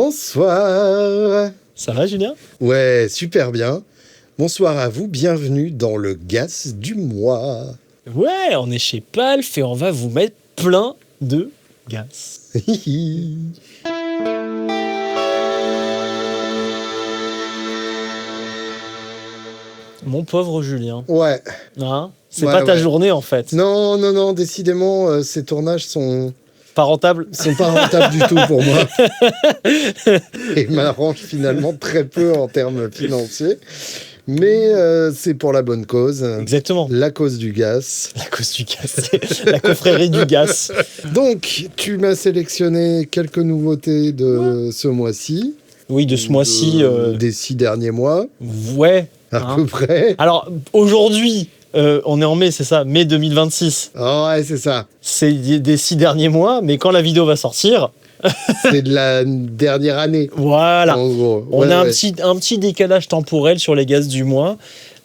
Bonsoir. Ça va, Julien? Ouais, super bien. Bonsoir à vous, bienvenue dans le Gas du mois. Ouais, on est chez Palf et on va vous mettre plein de gas. Mon pauvre Julien. Ouais. Hein? C'est Ouais, pas ta ouais. journée, en fait. Non, décidément, ces tournages sont Pas rentable? pas rentables du tout pour moi. Et m'arrangent finalement très peu en termes financiers. Mais c'est pour la bonne cause. Exactement. La cause du gaz. La cause du gaz. La confrérie du gaz. Donc, tu m'as sélectionné quelques nouveautés de ce mois-ci. Oui, de ce mois-ci. Des 6 derniers mois, Ouais. à peu près. Alors, aujourd'hui, on est en mai, c'est ça? Mai 2026. Ah ouais, c'est ça. C'est des 6 derniers mois, mais quand la vidéo va sortir, C'est de la dernière année, voilà. en gros. On Ouais, a ouais. un petit décalage temporel sur les gaz du mois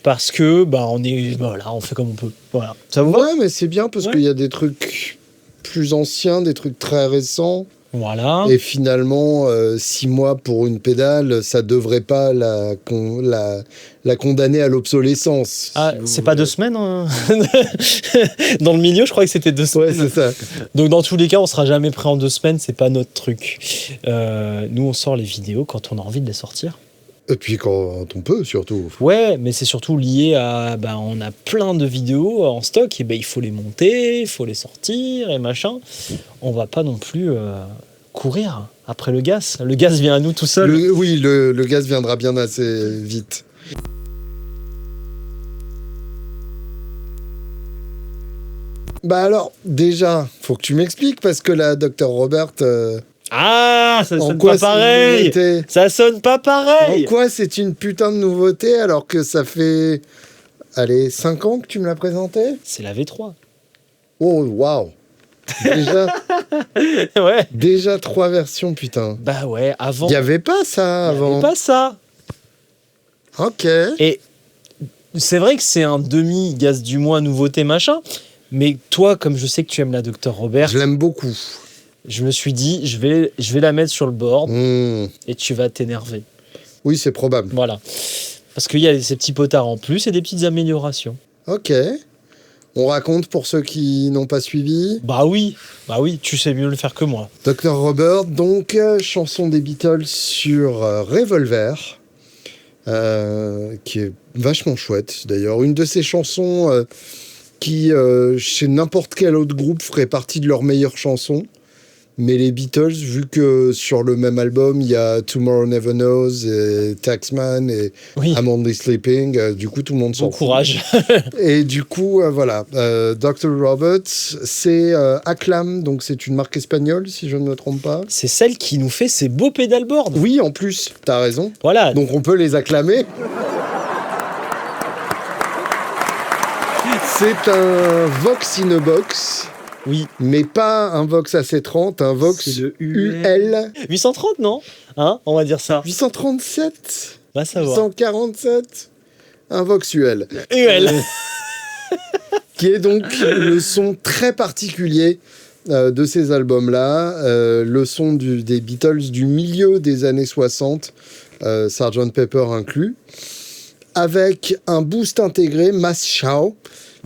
parce que on fait comme on peut. Voilà. Ça vous va? Ouais, mais c'est bien parce Ouais. qu'il y a des trucs plus anciens, des trucs très récents. Voilà. Et finalement, 6 mois pour une pédale, ça devrait pas la condamner à l'obsolescence. Ah, si vous c'est pas voulez. 2 semaines hein. Dans le milieu, je croyais que c'était 2 semaines. Ouais, c'est ça. Donc dans tous les cas, on sera jamais prêt en 2 semaines, c'est pas notre truc. Nous, on sort les vidéos quand on a envie de les sortir. Et puis quand on peut, surtout. Ouais, mais c'est surtout lié à on a plein de vidéos en stock et il faut les monter, il faut les sortir et machin. On va pas non plus courir après le gaz. Le gaz vient à nous tout seul. Le gaz viendra bien assez vite. Bah alors, déjà, faut que tu m'expliques parce que la Dr Robert, Ah, ça en sonne quoi pas c'est une pareil. nouveauté Ça sonne pas pareil. En quoi c'est une putain de nouveauté alors que ça fait, allez, 5 ans que tu me l'as présenté? C'est la V3. Oh, waouh. Ouais. Déjà 3 versions, putain. Bah ouais, avant. Il n'y avait pas ça il y avait avant. pas ça. Ok. Et c'est vrai que c'est un demi-gaz du mois nouveauté machin. Mais toi, comme je sais que tu aimes la Dr Robert, Je l'aime beaucoup. je me suis dit, je vais la mettre sur le board Mmh. et tu vas t'énerver. Oui, c'est probable. Voilà. Parce qu'il y a ces petits potards en plus et des petites améliorations. Ok. On raconte pour ceux qui n'ont pas suivi. Bah oui, tu sais mieux le faire que moi. Dr Robert, donc, chanson des Beatles sur Revolver, qui est vachement chouette d'ailleurs. Une de ces chansons qui, chez n'importe quel autre groupe, ferait partie de leurs meilleures chansons. Mais les Beatles, vu que sur le même album, il y a Tomorrow Never Knows, et Taxman et Oui, I'm Only Sleeping, du coup, tout le monde s'en bon fout. courage. Et du coup, voilà, Dr. Roberts, c'est Acclam, donc c'est une marque espagnole, si je ne me trompe pas. C'est celle qui nous fait ces beaux pédalboards. Oui, en plus, t'as raison. Voilà. Donc on peut les acclamer. C'est un Vox in a Box, Oui. mais pas un Vox AC30, un Vox C'est le UL 830, non? Hein? On va dire ça. 837, Va savoir. 847, un Vox UL. UL. Qui est donc le son très particulier de ces albums-là, le son des Beatles du milieu des années 60, Sgt Pepper inclus, avec un boost intégré, Mass Show,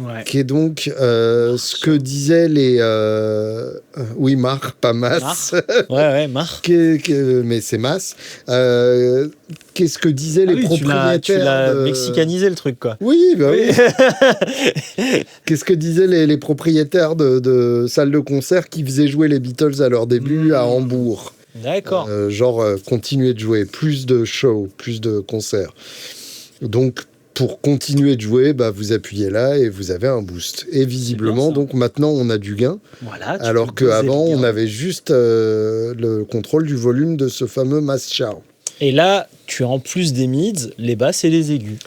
Ouais. qui est donc ce que disaient les... oui, Mar, pas Mass. Ouais, Marc. Mais c'est Mass. Qu'est-ce que disaient les propriétaires Tu l'as de- mexicanisé le truc, quoi. Oui, bah oui. Qu'est-ce que disaient les propriétaires de salles de concert qui faisaient jouer les Beatles à leur début à Hambourg? D'accord. Continuer de jouer, plus de shows, plus de concerts. Donc, pour continuer de jouer, vous appuyez là et vous avez un boost. Et visiblement, C'est bien ça. donc maintenant, on a du gain, Voilà. tu alors peux doser qu'avant, le gain. on avait juste le contrôle du volume de ce fameux Mass Show. Et là, tu as en plus des mids, les basses et les aigus.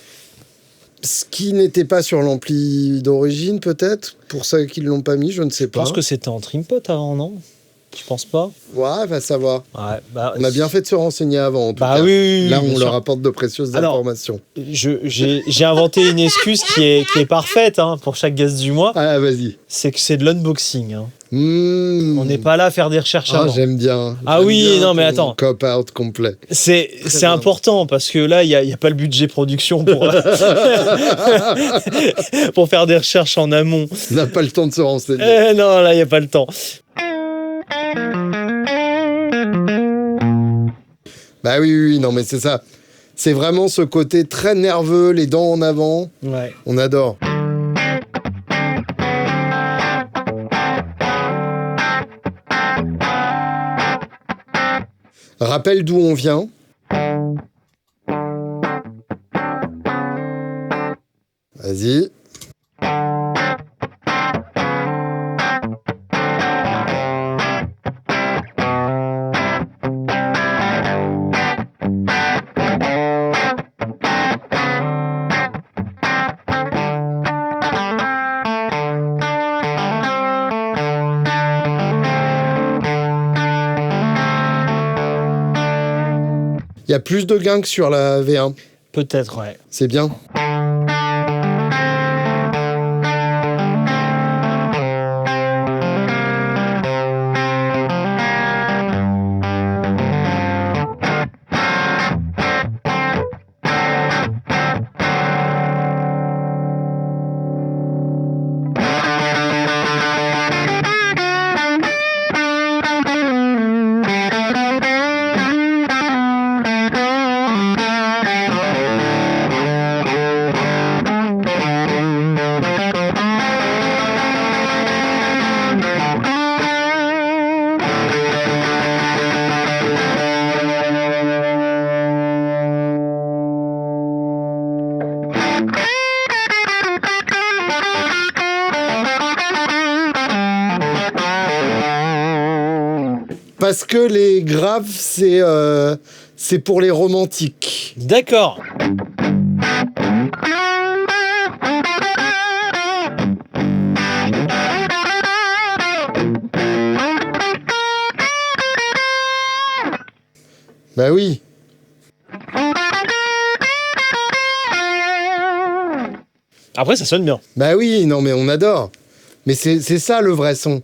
Ce qui n'était pas sur l'ampli d'origine, peut-être, pour ceux qui ne l'ont pas mis, je ne sais Je pas. pense que c'était en trimpot avant, non? Je pense pas. Ouais, va savoir. Ouais, bah, On a bien fait de se renseigner avant, en tout Bah cas. oui, Là, bien on sûr. leur apporte de précieuses Alors, informations. J'ai inventé une excuse qui est parfaite hein, pour chaque guest du mois. Ah, vas-y. C'est que c'est de l'unboxing. Hein. Mmh. On n'est pas là à faire des recherches Ah, avant. j'aime bien. Ah J'aime oui, bien non, mais ton attends. Cop-out complet. C'est bien. important parce que là, il n'y a pas le budget production pour, pour faire des recherches en amont. On n'a pas le temps de se renseigner. Non, là, il n'y a pas le temps. Bah oui, non, mais c'est ça. C'est vraiment ce côté très nerveux, les dents en avant. Ouais. On adore. Rappelle d'où on vient. Vas-y. Il y a plus de gains que sur la V1. Peut-être, ouais. C'est bien. Parce que les graves, c'est pour les romantiques. D'accord. Bah oui. Après, ça sonne bien. Bah oui, non mais on adore. Mais c'est ça le vrai son.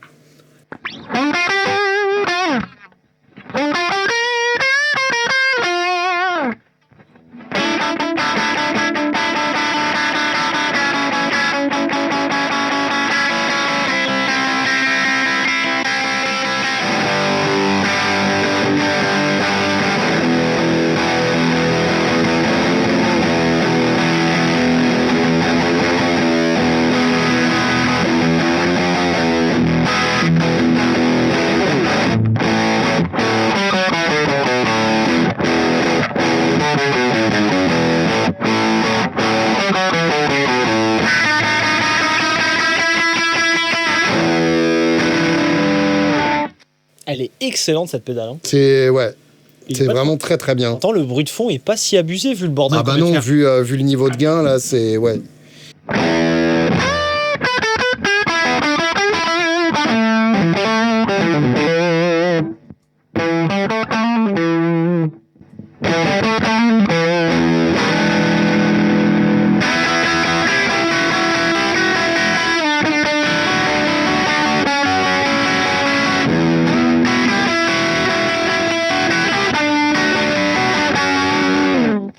Elle est excellente cette pédale. Hein. C'est ouais, Il est c'est pas vraiment très très bien. Pourtant, le bruit de fond est pas si abusé vu le bordel. Ah bah qu'on vient de non, faire. vu le niveau de gain là, c'est ouais.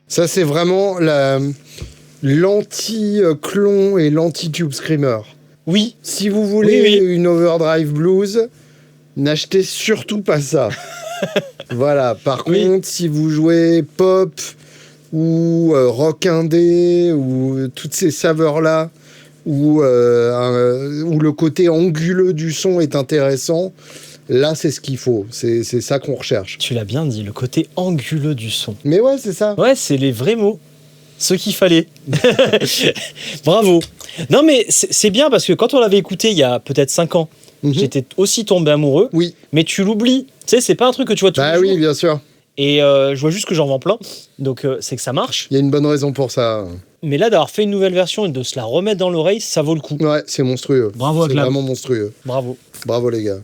Ça c'est vraiment l'anti-clon et l'anti-tube screamer. Oui. Si vous voulez Oui. une overdrive blues, n'achetez surtout pas ça. Voilà. Par Oui. contre, si vous jouez pop ou rock indé ou toutes ces saveurs-là, où le côté anguleux du son est intéressant, là, c'est ce qu'il faut. C'est ça qu'on recherche. Tu l'as bien dit, le côté anguleux du son. Mais ouais, c'est ça. Ouais, c'est les vrais mots. Ce qu'il fallait. Bravo. Non, mais c'est bien parce que quand on l'avait écouté il y a peut-être 5 ans, Mhm. j'étais aussi tombé amoureux. Oui. Mais tu l'oublies. Tu sais, c'est pas un truc que tu vois tous Bah les oui, jours. bien sûr. Et je vois juste que j'en vends plein. Donc, c'est que ça marche. Il y a une bonne raison pour ça. Mais là, d'avoir fait une nouvelle version et de se la remettre dans l'oreille, ça vaut le coup. Ouais, c'est monstrueux. Bravo à C'est Glam. vraiment monstrueux. Bravo. Bravo les gars.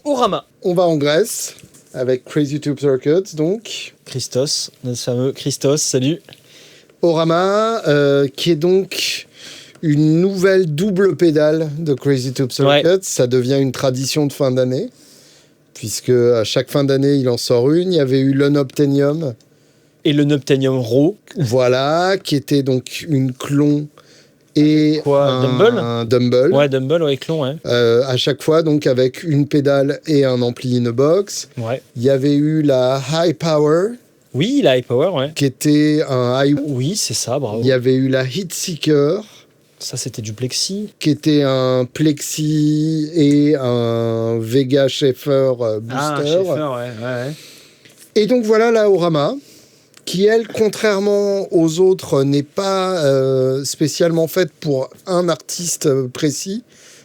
Orama. On va en Grèce avec Crazy Tube Circuits, donc. Christos, notre fameux Christos, salut. Orama, qui est donc une nouvelle double pédale de Crazy Tube Circuits. Ouais. Ça devient une tradition de fin d'année, puisque à chaque fin d'année, il en sort une. Il y avait eu l'Unobtainium. Et le Noctanium Raw. Voilà, qui était donc une clon et un Dumble. Ouais, Dumble, ouais, clon, ouais. À chaque fois, donc, avec une pédale et un ampli in a box. Ouais. Il y avait eu la High Power. Oui, la High Power, ouais. Qui était un high... Oui, c'est ça, bravo. Il y avait eu la Heat Seeker. Ça, c'était du plexi. Qui était un plexi et un Vega Schaefer booster. Ah, Schaefer, ouais. Et donc, voilà la Orama, qui, elle, contrairement aux autres, n'est pas spécialement faite pour un artiste précis,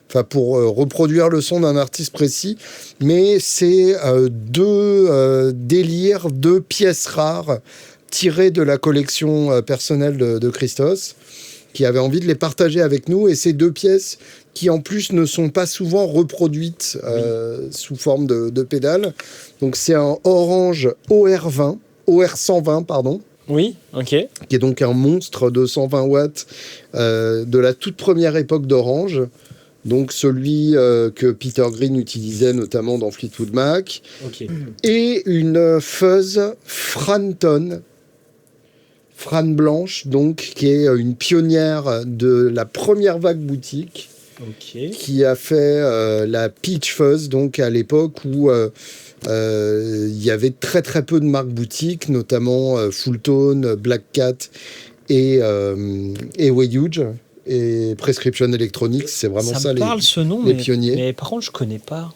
enfin pour reproduire le son d'un artiste précis, mais c'est deux délires, deux pièces rares tirées de la collection personnelle de Christos, qui avait envie de les partager avec nous, et ces deux pièces qui en plus ne sont pas souvent reproduites sous forme de pédales. Donc c'est un Orange OR120, pardon. Oui, ok. Qui est donc un monstre de 120 watts de la toute première époque d'Orange. Donc celui que Peter Green utilisait notamment dans Fleetwood Mac. Okay. Et une fuzz Frampton, Fran blanche, donc, qui est une pionnière de la première vague boutique. Okay. Qui a fait la Peach Fuzz, donc à l'époque où il y avait très très peu de marques boutiques, notamment Fulltone, Black Cat et Wayuge et Prescription Electronics. C'est vraiment ça les, ce nom, les pionniers. Mais par contre, je connais pas.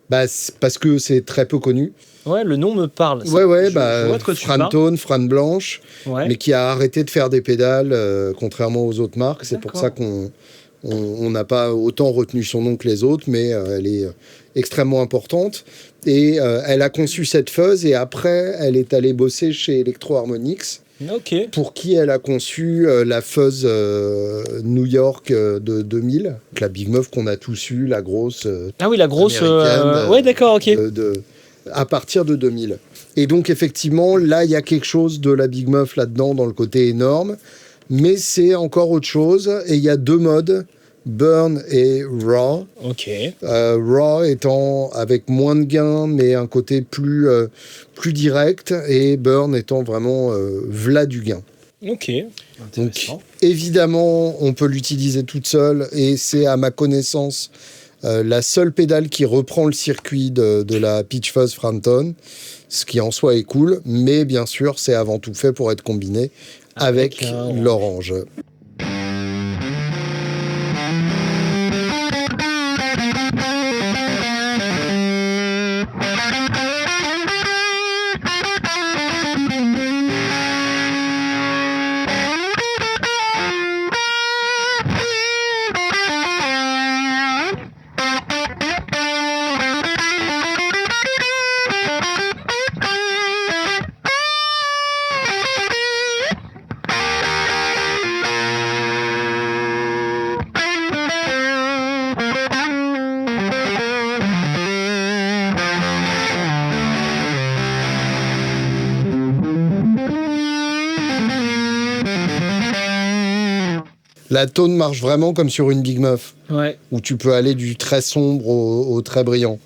Bah, parce que c'est très peu connu. Ouais, le nom me parle. Ouais, Frampton, Fran blanche, mais qui a arrêté de faire des pédales, contrairement aux autres marques. C'est pour ça qu'on n'a pas autant retenu son nom que les autres, mais elle est extrêmement importante. Et elle a conçu cette fuzz, et après, elle est allée bosser chez Electro Harmonix, pour qui elle a conçu la fuzz New York de 2000, la Big Muff qu'on a tous eu, la grosse. Ah oui, la grosse. Ouais, d'accord, ok. À partir de 2000. Et donc, effectivement, là, il y a quelque chose de la Big Muff là-dedans, dans le côté énorme. Mais c'est encore autre chose. Et il y a deux modes, Burn et Raw. Ok. Raw étant avec moins de gain, mais un côté plus direct. Et Burn étant vraiment v'là du gain. Ok. Donc, évidemment, on peut l'utiliser toute seule. Et c'est, à ma connaissance, la seule pédale qui reprend le circuit de la Peach Fuzz Frampton, ce qui en soi est cool, mais bien sûr, c'est avant tout fait pour être combiné avec l'Orange. La tone marche vraiment comme sur une Big Muff, où tu peux aller du très sombre au très brillant.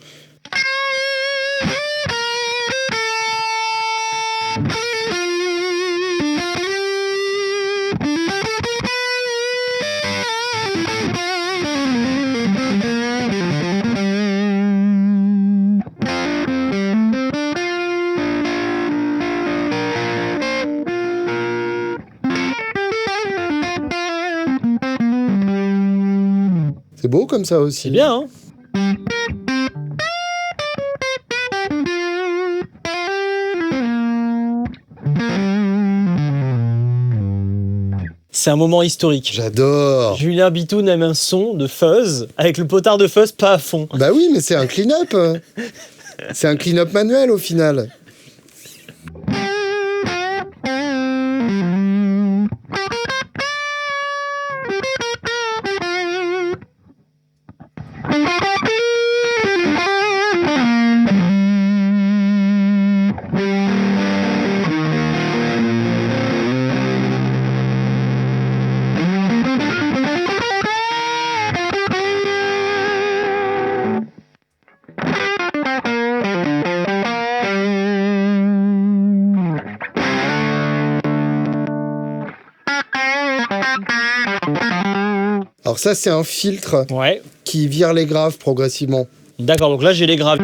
C'est beau comme ça aussi. C'est bien, hein? C'est un moment historique. J'adore. Julien Bitoun aime un son de fuzz avec le potard de fuzz pas à fond. Bah oui, mais c'est un clean-up. C'est un clean-up manuel au final. ça, c'est un filtre Ouais. qui vire les graves progressivement. D'accord, donc là, j'ai les graves.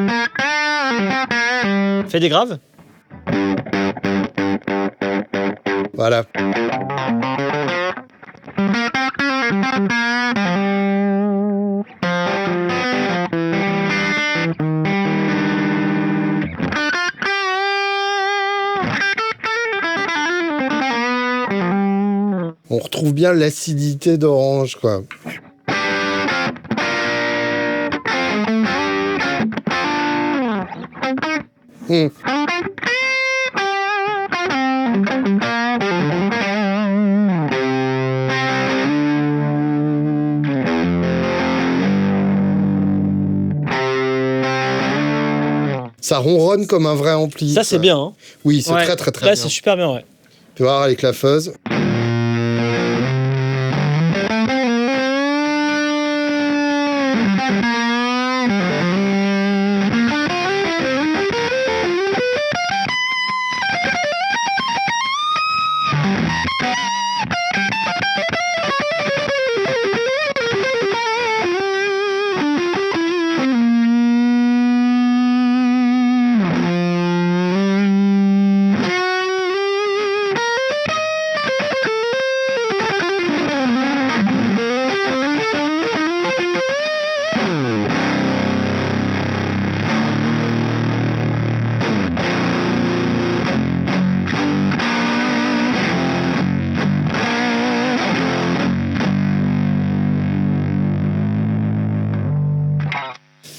Fais des graves. Voilà. On retrouve bien l'acidité d'Orange, quoi. Hmm. Ça ronronne comme un vrai ampli. Ça, c'est bien. Hein. Oui, c'est Ouais. très très très Là, bien. c'est super bien, ouais. Tu vois, avec la fuzz.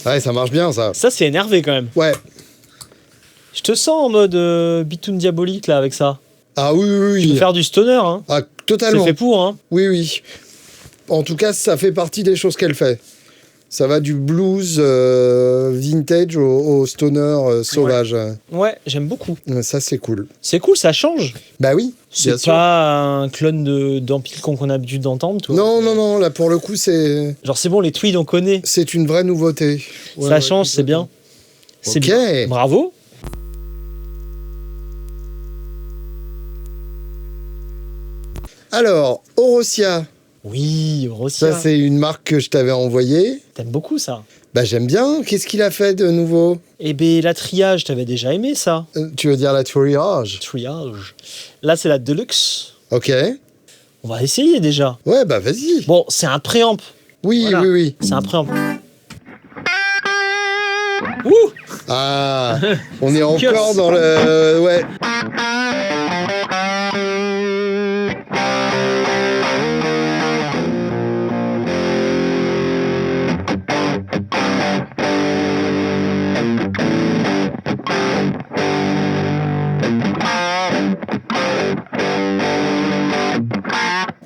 Ouais, ça marche bien, ça. Ça, c'est énervé quand même. Ouais. Je te sens en mode bitoune diabolique là avec ça. Ah oui, oui, Tu peux oui. faire du stoner, hein. Ah, C'est totalement. fait pour, hein. Oui, oui. En tout cas, ça fait partie des choses qu'elle fait. Ça va du blues vintage au stoner sauvage. Ouais, j'aime beaucoup. Ça, c'est cool. C'est cool, ça change. Bah oui, bien C'est sûr. pas un clone d'Empire qu'on a l'habitude d'entendre, toi. Non, non, non, là, pour le coup, c'est Genre, c'est bon, les tweeds, on connaît. une vraie nouveauté. Ouais, Ça ouais, change, c'est bien. C'est Ok. bien. Bravo. Alors, Orosia, Oui, Rossia. ça, c'est une marque que je t'avais envoyée. T'aimes beaucoup ça. Bah, j'aime bien. Qu'est-ce qu'il a fait de nouveau? Eh ben, la triage, t'avais déjà aimé ça. Tu veux dire la Triage? Triage. Là, c'est la Deluxe. Ok. On va essayer déjà. Ouais, bah, vas-y. Bon, c'est un préamp. Oui, Voilà. oui, oui. C'est un préamp. Ouh. Ah, on est Kios. encore dans le... Ouais.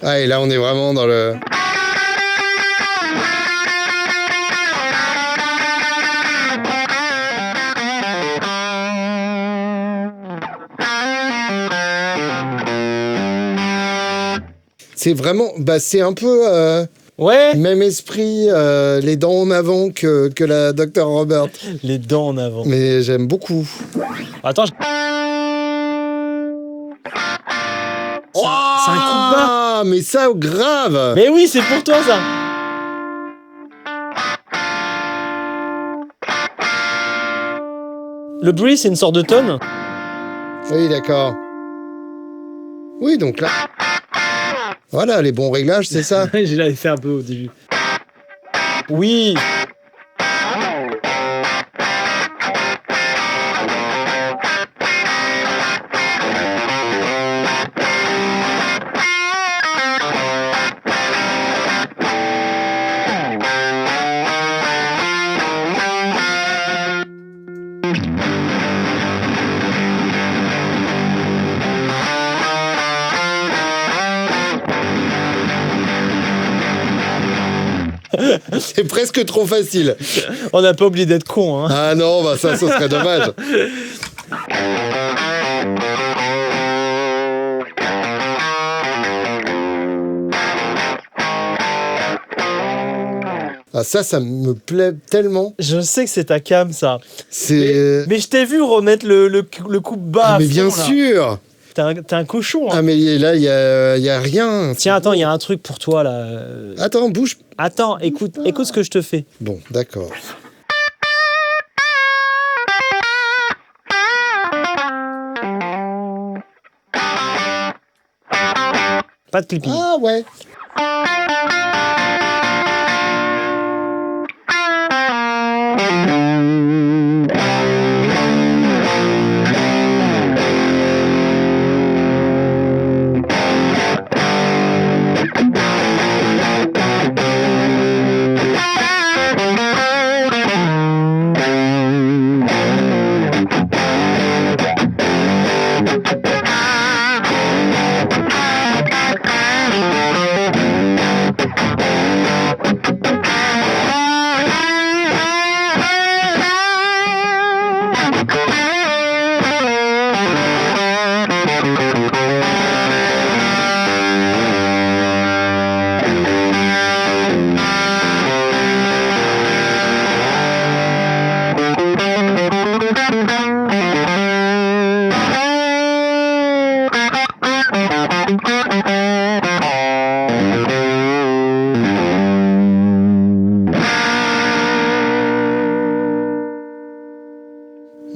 Ah, et là, on est vraiment dans le... C'est vraiment... Bah, c'est un peu... Ouais. même esprit, les dents en avant que la Dr. Robert. Les dents en avant. Mais j'aime beaucoup. Attends. C'est un coup de bas. Ah, mais ça, grave. Mais oui, c'est pour toi ça. Le bruit, c'est une sorte de tonne. Oui, d'accord. Oui, donc là... Voilà, les bons réglages, c'est ça. Je l'avais fait un peu au début. Oui. C'est presque trop facile. On n'a pas oublié d'être con, hein. Ah non, bah ça, ce serait dommage. Ah, ça me plaît tellement. Je sais que c'est ta cam, ça. C'est... Mais je t'ai vu remettre le coup bas. Ah, à mais fond, bien là. sûr. t'es un cochon. Hein. Ah, mais là, il y a rien. Tiens, attends, il y a un truc pour toi, là. Attends, bouge. Attends, écoute ce que je te fais. Bon, d'accord. Pas de clipping. Ah ouais.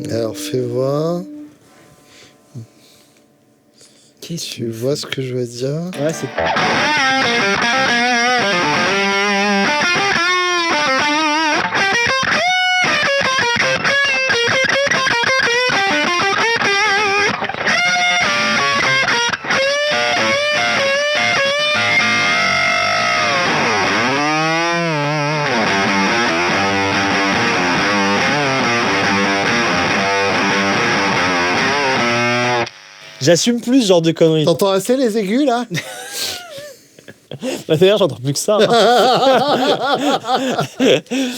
Alors, fais voir. Tu vois ce que je veux dire? Ouais, c'est... J'assume plus ce genre de conneries. T'entends assez les aigus, là? Bah, d'ailleurs, j'entends plus que ça. Hein.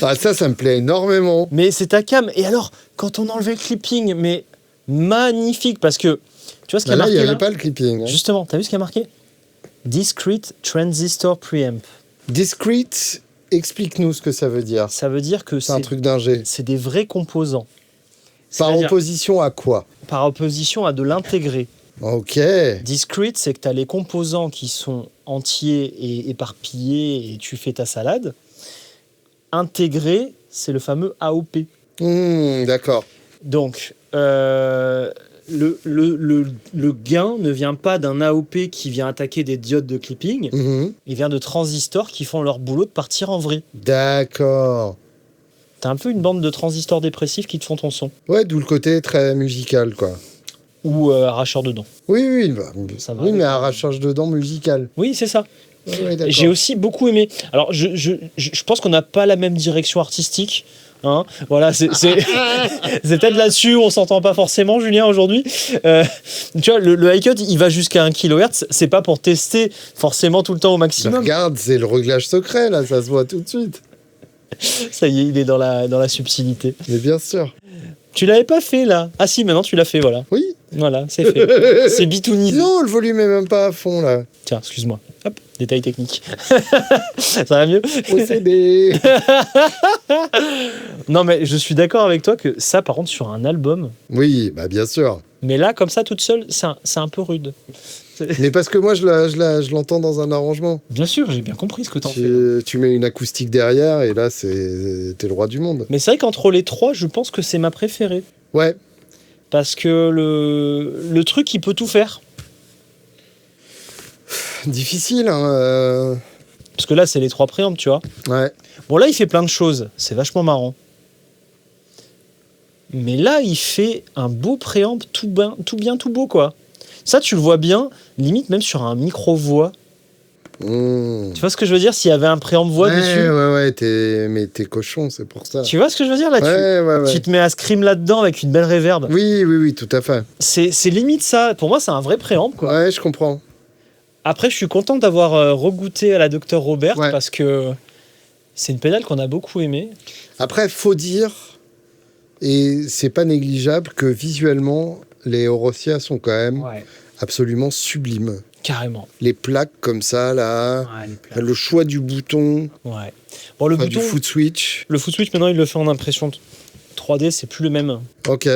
Ah, ça me plaît énormément. Mais c'est ta cam. Et alors, quand on enlevait le clipping, mais magnifique, parce que tu vois ce qu'il y a Là, il marqué n'y là avait pas le clipping. Hein. Justement, t'as vu ce qu'il y a marqué? Discrete Transistor Preamp. Discrete, explique-nous ce que ça veut dire. Ça veut dire que C'est un truc d'ingé. c'est des vrais composants. Par C'est-à-dire, opposition à quoi? par opposition à de l'intégré. Ok. Discrete, c'est que tu as les composants qui sont entiers et éparpillés et tu fais ta salade. Intégré, c'est le fameux AOP. D'accord. Donc, le gain ne vient pas d'un AOP qui vient attaquer des diodes de clipping, Mhm. il vient de transistors qui font leur boulot de partir en vrille. D'accord. T'as un peu une bande de transistors dépressifs qui te font ton son. Ouais, d'où le côté très musical, quoi. Ou arracheur de dents. Oui, Ça va oui, avec, mais arrachage de dents musical. Oui, c'est ça. Ouais, d'accord. J'ai aussi beaucoup aimé. Alors, je pense qu'on n'a pas la même direction artistique. Hein, voilà, c'est peut-être là-dessus où on s'entend pas forcément, Julien, aujourd'hui. Tu vois, le high cut, il va jusqu'à 1 kHz. C'est pas pour tester forcément tout le temps au Bah, maximum. regarde, c'est le réglage secret, là, ça se voit tout de suite. Ça y est, il est dans la subtilité. Mais bien sûr. Tu l'avais pas fait, là? Ah si, maintenant tu l'as fait, voilà. Oui. Voilà, c'est fait. C'est bitounisé. Non, le volume est même pas à fond, là. Tiens, excuse-moi. Hop, détail technique. Ça va mieux? OCD. Non, mais je suis d'accord avec toi que ça, par contre, sur un album, Oui, bah bien sûr. mais là, comme ça, toute seule, c'est un peu rude. Mais parce que moi, je l'entends dans un arrangement. Bien sûr, j'ai bien compris ce que t'en fais. Tu mets une acoustique derrière, et là, t'es le roi du monde. Mais c'est vrai qu'entre les trois, je pense que c'est ma préférée. Ouais. Parce que le truc, il peut tout faire. Difficile, hein. Parce que là, c'est les trois préampes, tu vois. Ouais. Bon, là, il fait plein de choses. C'est vachement marrant. Mais là, il fait un beau préamp tout bien, tout beau, quoi. Ça, tu le vois bien, limite même sur un micro-voix. Tu vois ce que je veux dire? S'il y avait un préamp voix dessus. Ouais, mais t'es cochon, c'est pour ça. Tu vois ce que je veux dire là? Ouais. Tu te mets à scream là-dedans avec une belle reverb. Oui, tout à fait. C'est limite ça. Pour moi, c'est un vrai préamp, quoi. Ouais, je comprends. Après, je suis content d'avoir regoûté à la Dr Robert Ouais. parce que c'est une pédale qu'on a beaucoup aimée. Après, faut dire, et c'est pas négligeable, que visuellement, les Orosia sont quand même Ouais. absolument sublimes. Carrément. Les plaques comme ça, là, Ouais, les plaques. le choix du bouton, Ouais. Bon, le enfin, bouton, du foot switch. le foot switch, maintenant, il le fait en impression 3D, c'est plus le même. Ok.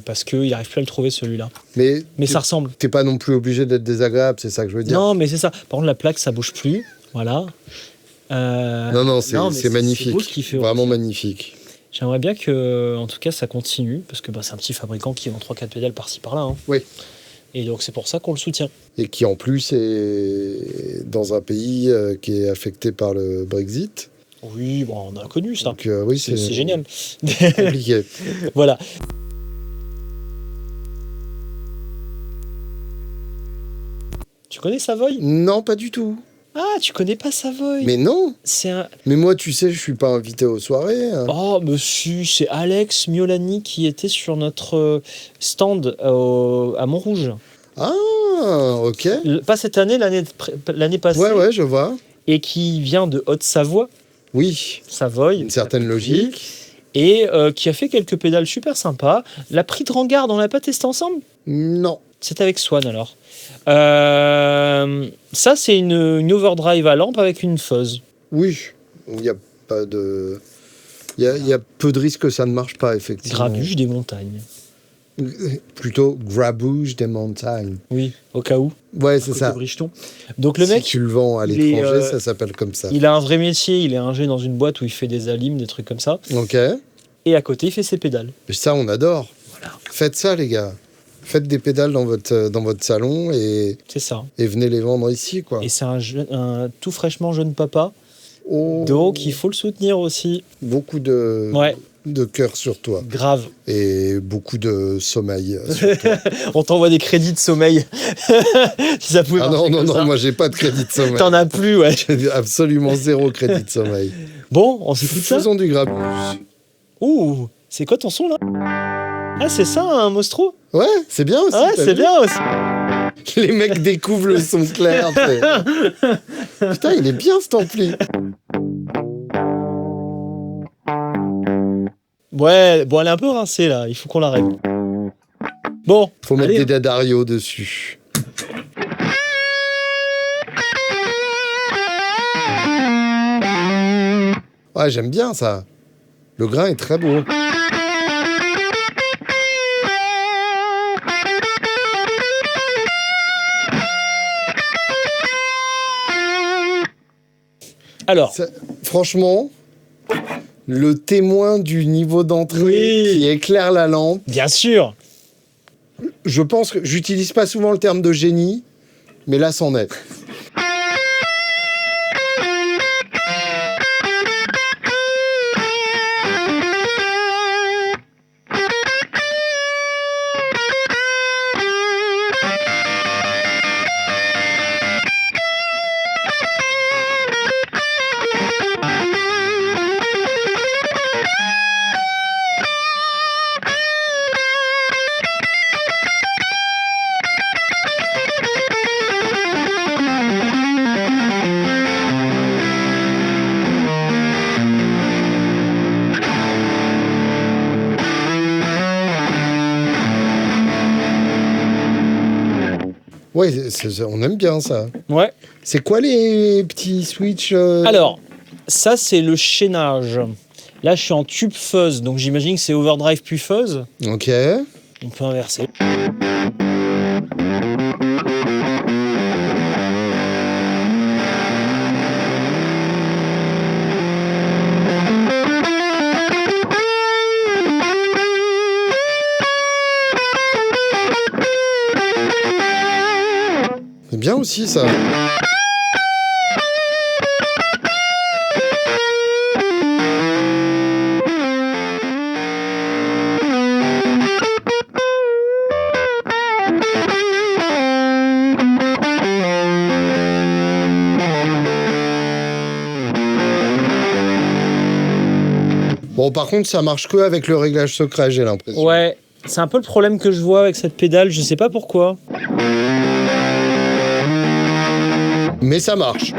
Parce qu'il n'arrive plus à le trouver, celui-là. Mais ça ressemble. T'es pas non plus obligé d'être désagréable, c'est ça que je veux dire. Non, mais c'est ça. Par contre, la plaque, ça bouge plus. Voilà. Non, c'est magnifique. C'est beau ce qu'il fait. Vraiment magnifique. J'aimerais bien que, en tout cas, ça continue, parce que c'est un petit fabricant qui vend 3-4 pédales par-ci par-là. Hein. Oui. Et donc c'est pour ça qu'on le soutient. Et qui en plus est dans un pays qui est affecté par le Brexit. Oui, bon, on a connu ça. Donc oui, c'est génial. Compliqué. Voilà. Tu connais Savoy ? Non, pas du tout. Ah, tu connais pas Savoy ? Mais non. C'est Mais moi, tu sais, je suis pas invité aux soirées. Hein. Oh, mais si, c'est Alex Miolani qui était sur notre stand à Montrouge. Ah, ok. Pas cette année, l'année passée. Ouais, je vois. Et qui vient de Haute-Savoie. Oui. Savoy. Une certaine logique. Et qui a fait quelques pédales super sympas. La Prix de Rangard, on l'a pas testé ensemble ? Non. C'est avec Swan alors. Ça, c'est une overdrive à lampe avec une fuzz. Oui. Il n'y a pas de. Il y a peu de risques que ça ne marche pas, effectivement. Grabuge des montagnes. Plutôt Grabouge des montagnes. Oui, au cas où. Ouais, c'est ça. Bricheton. Donc le mec, si tu le vends à l'étranger, ça s'appelle comme ça. Il a un vrai métier, il est ingé dans une boîte où il fait des alims, des trucs comme ça. Ok. Et à côté, il fait ses pédales. Et ça, on adore. Voilà. Faites ça, les gars. Faites des pédales dans votre salon et c'est ça. Et venez les vendre ici, quoi. Et c'est un tout fraîchement jeune papa. Oh. Donc il faut le soutenir aussi. Beaucoup de cœur sur toi. Grave. Et beaucoup de sommeil sur toi. On t'envoie des crédits de sommeil. Si ça pouvait non, moi j'ai pas de crédit de sommeil. T'en as plus, ouais. J'ai absolument 0 crédit de sommeil. Bon, on s'écoute ça. Faisons du grabuge. Ouh, c'est quoi ton son là ? Ah, c'est ça, un Mostro ? Ouais, c'est bien aussi. Ouais, c'est bien aussi. Les mecs découvrent le son clair. Putain, il est bien cet ampli. Ouais, bon, elle est un peu rincée là, il faut qu'on l'arrête. Bon. Faut mettre des Daddario dessus. Ouais, j'aime bien ça. Le grain est très beau. Alors, franchement, le témoin du niveau d'entrée qui éclaire la lampe. Bien sûr. Je pense que j'utilise pas souvent le terme de génie, mais là, c'en est. Ouais, on aime bien ça. Ouais. C'est quoi les petits switches Alors, ça c'est le chaînage. Là, je suis en tube fuzz, donc j'imagine que c'est overdrive puis fuzz. Ok. On peut inverser. C'est bien aussi ça. Bon, par contre, ça marche que avec le réglage secret, j'ai l'impression. Ouais, c'est un peu le problème que je vois avec cette pédale, je sais pas pourquoi. Mais ça marche.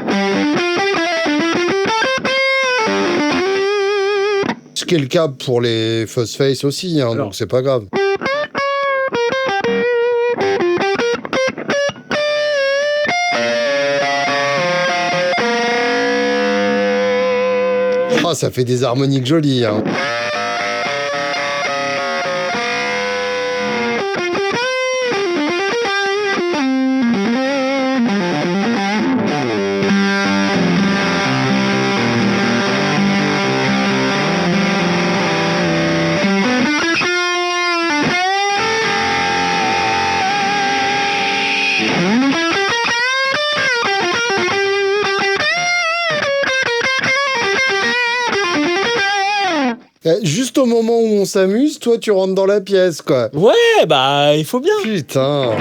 Ce qui est le cas pour les Fuzz Face aussi, hein, donc c'est pas grave. Ah, ça fait des harmoniques jolies. Hein. Juste au moment où on s'amuse, toi, tu rentres dans la pièce, quoi. Ouais, bah, il faut bien. Putain.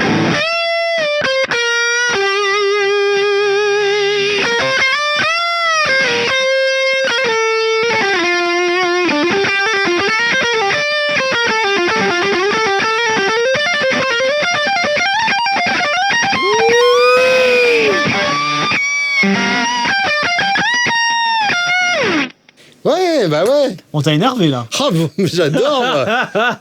Ouais, bah ouais. On t'a énervé, là. Ah bon, j'adore.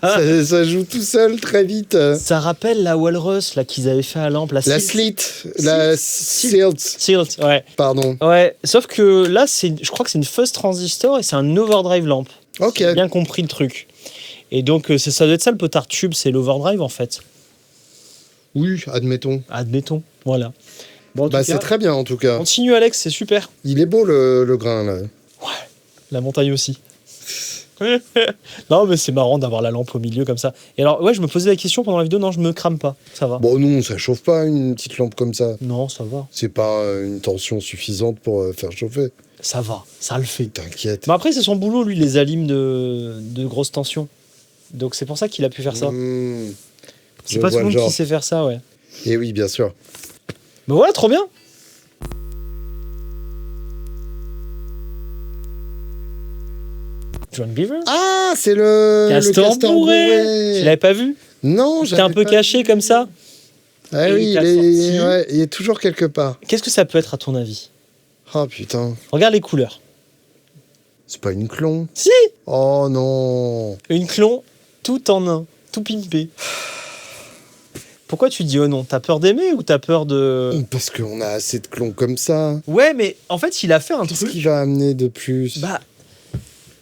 ça joue tout seul très vite. Ça rappelle la Walrus, là, qu'ils avaient fait à Lampe. La Slit. La Silt. Silt, ouais. Pardon. Ouais, sauf que là, je crois que c'est une fuzz transistor et c'est un overdrive lampe. Ok. J'ai bien compris le truc. Et donc, ça doit être ça le potard tube, c'est l'overdrive en fait. Oui, admettons. Admettons, voilà. Bon, en tout Bah, cas, c'est très bien en tout cas. continue Alex, c'est super. Il est beau le grain là. La montagne aussi. Non, mais c'est marrant d'avoir la lampe au milieu comme ça. Et alors, ouais, je me posais la question pendant la vidéo, non, je me crame pas, ça va. Bon, non, ça chauffe pas une petite lampe comme ça. Non, ça va. C'est pas une tension suffisante pour faire chauffer. Ça va, ça le fait. T'inquiète. Mais après, c'est son boulot, lui, les alimes de grosse tension. Donc c'est pour ça qu'il a pu faire ça. C'est Je pas tout vois le monde genre. qui sait faire ça, ouais. Et oui, bien sûr. Mais voilà, trop bien. John Beaver. Ah, c'est le Castor castor bourré. bourré. Tu l'avais pas vu? Non, T'es un peu caché comme ça. Ah Et oui, il il t'a est, sorti. ouais, il est toujours quelque part. Qu'est-ce que ça peut être à ton avis? Oh putain, Regarde les couleurs. c'est pas une clon. Si, Oh non. une clon tout en un, tout pimpé. Pourquoi tu dis oh non? T'as peur d'aimer ou t'as peur de... Parce qu'on a assez de clones comme ça. Ouais, mais en fait, il a fait un Qu'est-ce truc. qu'il va amener de plus? Bah,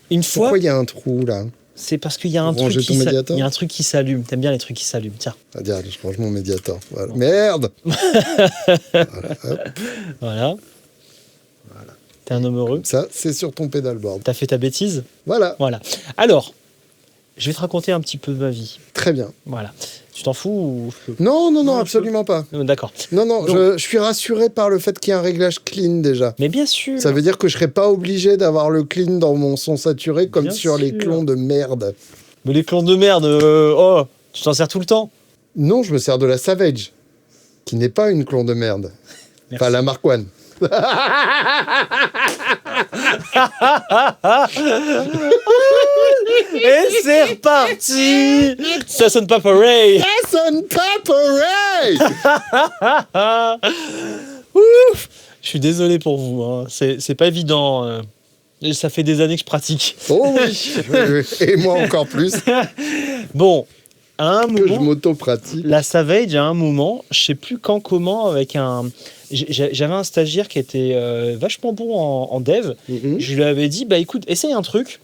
une fois, Pourquoi il y a un trou là? c'est parce qu'il y a un Pour truc ranger ton qui médiator il y a un truc qui s'allume. T'aimes bien les trucs qui s'allument. Tiens, Regarde, je range mon médiator. Voilà. Merde. voilà. T'es un homme heureux. Ça, c'est sur ton pédalboard. T'as fait ta bêtise. Voilà. Voilà. Alors, je vais te raconter un petit peu ma vie. Très bien. Voilà. Tu t'en fous ou... Non, non, non, Non, absolument pas. D'accord. Non, non, Donc- je suis rassuré par le fait qu'il y ait un réglage clean déjà. Mais bien sûr. Ça veut dire que je serais pas obligé d'avoir le clean dans mon son saturé comme Bien sur les sûr. clones de merde. Mais les clones de merde, oh, tu t'en sers tout le temps. Non, je me sers de la Savage, qui n'est pas une clone de merde. Merci. Enfin, la Mark One. Et c'est reparti. Ça sonne pas pareil. Ça sonne pas pareil. Ouf. Je suis désolé pour vous, hein. C'est pas évident. Ça fait des années que je pratique. Oh oui. Et moi encore plus, Bon, à un que je moment, m'auto-pratique. la Savage, à un moment, je sais plus quand, comment, avec un... J'avais un stagiaire qui était vachement bon en dev. Mhm. Je lui avais dit, bah écoute, essaye un truc.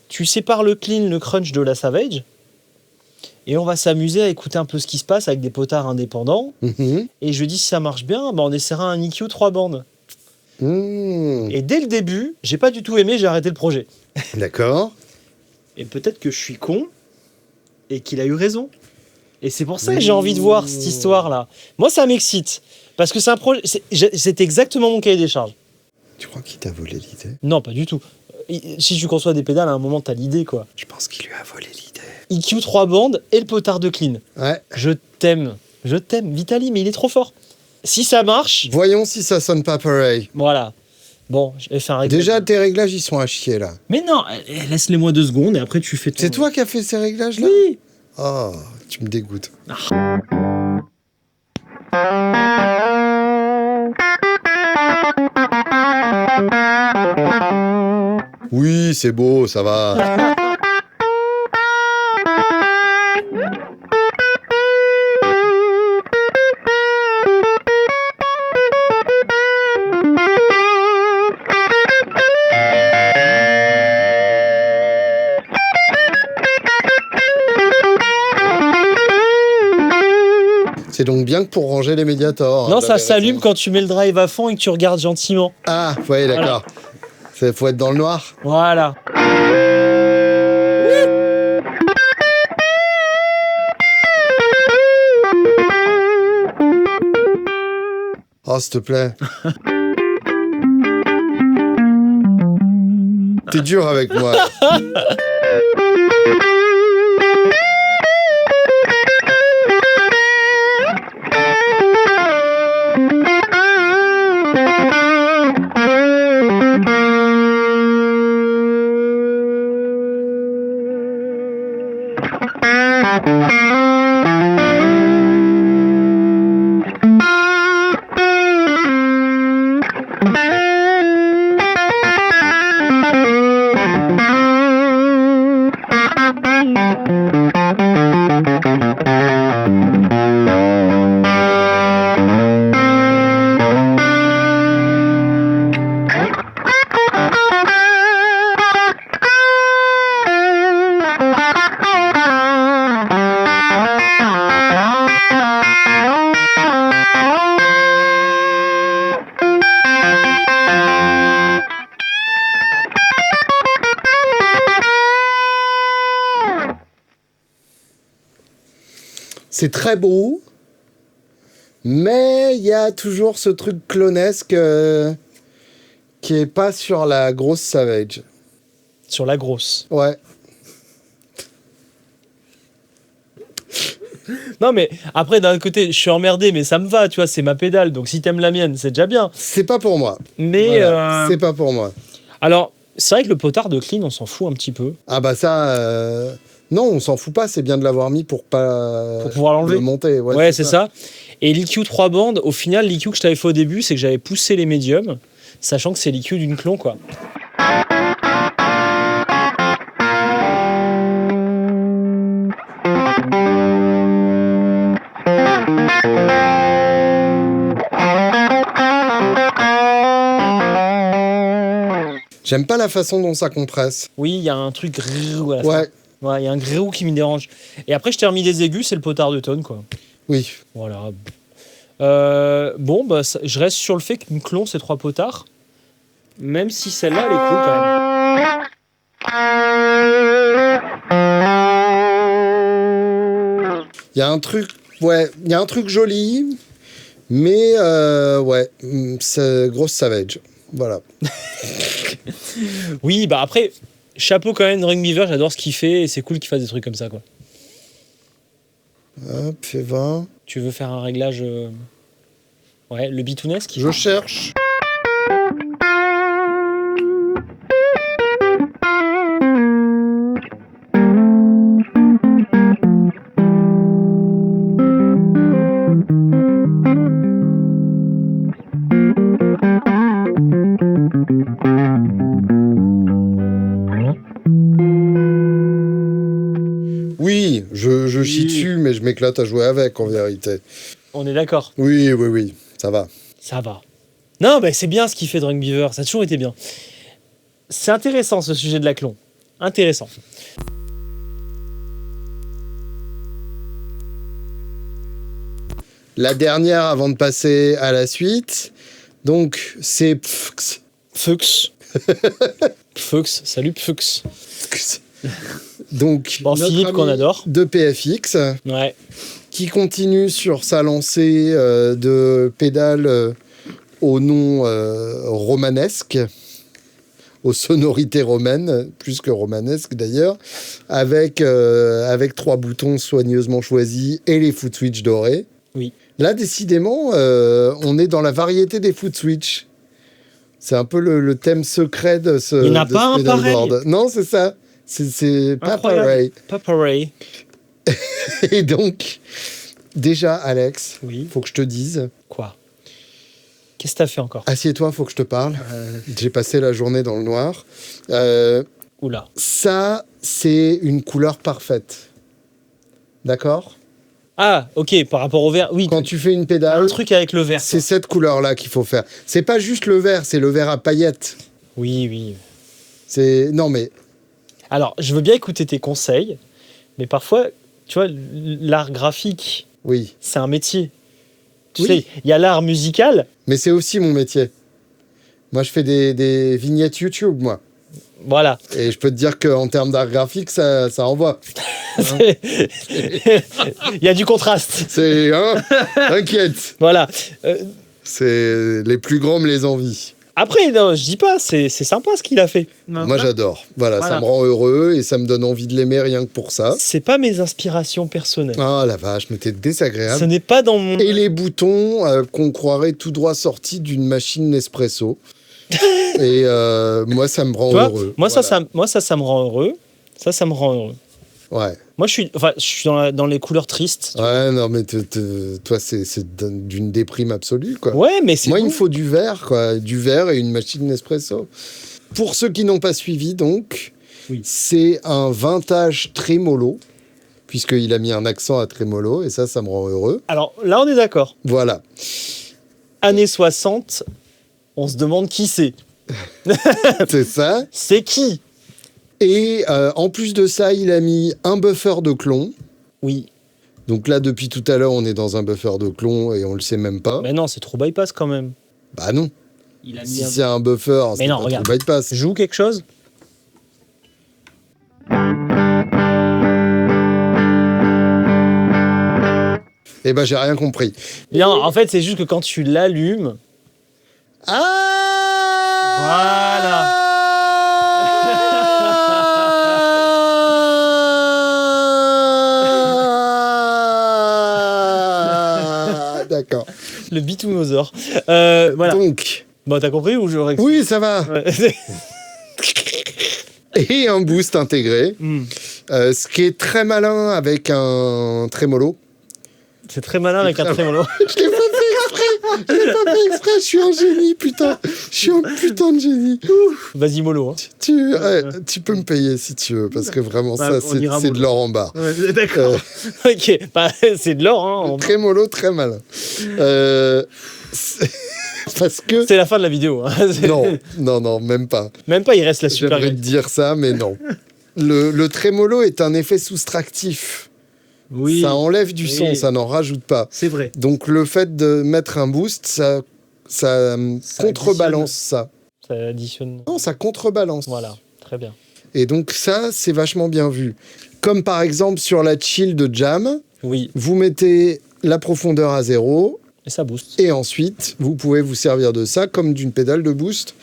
Tu sépares le clean, le crunch de la Savage. Et on va s'amuser à écouter un peu ce qui se passe avec des potards indépendants. Mhm. Et je lui dis, si ça marche bien, bah on essaiera un EQ 3 bandes. Mhm. Et dès le début, j'ai pas du tout aimé, j'ai arrêté le projet. D'accord. Et peut-être que je suis con et qu'il a eu raison. Et c'est pour ça que j'ai envie de voir cette histoire-là. Moi, ça m'excite. Parce que c'est un projet. C'est exactement mon cahier des charges. Tu crois qu'il t'a volé l'idée? Non, pas du tout. Si tu conçois des pédales, à un moment, t'as l'idée, quoi. Je pense qu'il lui a volé l'idée. EQ 3 bandes et le potard de clean. Ouais. Je t'aime. Je t'aime, Vitali, mais il est trop fort. Si ça marche, Voyons si ça sonne pas pareil. voilà. Bon, je vais faire un réglage. Déjà, tes réglages, ils sont à chier là. Mais non, laisse-les-moi 2 secondes et après tu fais ton... C'est toi qui as fait ces réglages là? Oui. Oh, tu me dégoûtes. Oui, c'est beau, ça va. C'est donc bien que pour ranger les médiators. Non, hein, ça t'avais s'allume raison. quand tu mets le drive à fond et que tu regardes gentiment. Ah, ouais, d'accord. Il faut être dans le noir. Voilà. Oh, s'il te plaît. T'es dur avec moi. C'est très beau, mais il y a toujours ce truc clonesque qui est pas sur la grosse Savage. Sur la grosse. Ouais. Non, mais après, d'un côté, je suis emmerdé, mais ça me va, tu vois, c'est ma pédale. Donc si t'aimes la mienne, c'est déjà bien. C'est pas pour moi. Mais. Voilà, c'est pas pour moi. Alors, c'est vrai que le potard de clean, on s'en fout un petit peu. Ah bah ça. Non, on s'en fout pas, c'est bien de l'avoir mis pour pas. Pour pouvoir l'enlever. Le monter. Ouais, c'est ça. Et l'EQ 3 bandes, au final, l'EQ que je t'avais fait au début, c'est que j'avais poussé les médiums, sachant que c'est l'EQ d'une clon, quoi. J'aime pas la façon dont ça compresse. Oui, il y a un truc grrrr à la Ouais. fin. Ouais, il y a un grrrr qui me dérange. Et après, je t'ai remis des aigus, c'est le potard de tonne, quoi. Oui. Voilà. Bon, bah, je reste sur le fait qu'une clon, c'est 3 potards. Même si celle-là, elle est cool quand même. Il y a un truc. Ouais, il y a un truc joli, mais ouais, c'est grosse Savage. Voilà. Oui, bah après, chapeau quand même, Drunk Beaver, j'adore ce qu'il fait et c'est cool qu'il fasse des trucs comme ça, quoi. Hop, fait 20. Tu veux faire un réglage. Ouais, le bitounesque. Je cherche. Oui, je chie dessus, mais je m'éclate à jouer avec, en vérité. On est d'accord. Oui, ça va. Ça va. Non, bah c'est bien ce qu'il fait Drunk Beaver, ça a toujours été bien. C'est intéressant ce sujet de la clon. Intéressant. La dernière avant de passer à la suite, donc c'est Pfx. Pfux. Pfux, salut Pfux. Donc, Bon, notre Philippe ami qu'on adore. de PFX, Ouais. qui continue sur sa lancée de pédales au nom romanesque, aux sonorités romaines, plus que romanesque d'ailleurs, avec 3 boutons soigneusement choisis et les foot switch dorés. Oui. Là, décidément, on est dans la variété des foot switch. C'est un peu le thème secret de ce Il n'y en a pas un pedalboard. pareil. Non, c'est ça. C'est pas Incroyable. pareil. Pas pareil. Et donc, déjà, Alex, Oui. faut que je te dise. Quoi? Qu'est-ce que t'as fait encore? Assieds-toi, faut que je te parle. J'ai passé la journée dans le noir. Oula. Ça, c'est une couleur parfaite. D'accord? Ah, ok, par rapport au vert. Oui, Quand tu fais une pédale, un truc avec le vert. c'est cette couleur-là qu'il faut faire. C'est pas juste le vert, c'est le vert à paillettes. Oui, oui. Non, mais Alors, je veux bien écouter tes conseils, mais parfois, tu vois, l'art graphique, oui. c'est un métier. Tu Oui. sais, il y a l'art musical. Mais c'est aussi mon métier. Moi, je fais des vignettes YouTube, moi. Voilà. Et je peux te dire qu'en termes d'art graphique, ça envoie. Il y a du contraste. C'est... Hein, t'inquiète. Voilà. C'est les plus grands me les envient. Après, non, je dis pas, c'est sympa ce qu'il a fait. Moi, j'adore. Voilà, Voilà. ça me rend heureux et ça me donne envie de l'aimer rien que pour ça. C'est pas mes inspirations personnelles. Ah la vache, mais t'es Ce désagréable. n'est pas dans mon. Et les boutons qu'on croirait tout droit sortis d'une machine Nespresso. Et moi, ça me rend Tu vois, heureux. moi, Voilà. ça me rend heureux. Ça me rend heureux. Ouais. Moi, je suis dans les couleurs tristes. Ouais, non, mais toi, c'est d'une déprime absolue, quoi. Ouais, mais c'est Moi, il bon. me faut du verre, quoi. Du verre et une machine Nespresso. Pour ceux qui n'ont pas suivi, donc, Oui. c'est un vintage trémolo, puisqu'il a mis un accent à trémolo, et ça me rend heureux. Alors là, on est d'accord. Voilà. Années 60, on se demande qui c'est. C'est ça. C'est qui? Et en plus de ça, il a mis un buffer de clon. Oui. Donc là, depuis tout à l'heure, on est dans un buffer de clon et on le sait même pas. Mais non, c'est trop bypass quand même. Bah non. Il a mis Si c'est un buffer, c'est non, pas regarde. trop bypass. Joue quelque chose? Eh ben, j'ai rien compris. Non, en fait, c'est juste que quand tu l'allumes, Ah d'accord. le bitounosaure. Voilà. Donc, Bon, t'as compris ou je réexplique? oui, ça va. Ouais. Et un boost intégré. Hmm. Ce qui est très malin avec un trémolo. C'est très malin avec un très trémolo. Je l'ai pas fait exprès. Je l'ai pas fait exprès. Je suis un génie, putain. Je suis un putain de génie. Vas-y, mollo. Hein. Tu peux me payer si tu veux, parce que vraiment, Bah, ça, on ira c'est de mollo. l'or en barre. Ouais, d'accord. Ok, bah, c'est de l'or. Hein. Trémolo, très malin. C'est- Parce que... C'est la fin de la vidéo. Hein. C'est- Non, même pas. Même pas, il reste la super J'aimerais te dire ça, mais non. Le trémolo est un effet soustractif. Oui, Ça enlève du son, Oui. ça n'en rajoute pas. c'est vrai. Donc le fait de mettre un boost, ça Ça contrebalance ça. Ça additionne. Non, ça contrebalance. Voilà, très bien. Et donc ça, c'est vachement bien vu. Comme par exemple sur la chill de Jam, Oui, vous mettez la profondeur à 0 et ça booste. et ensuite, vous pouvez vous servir de ça comme d'une pédale de boost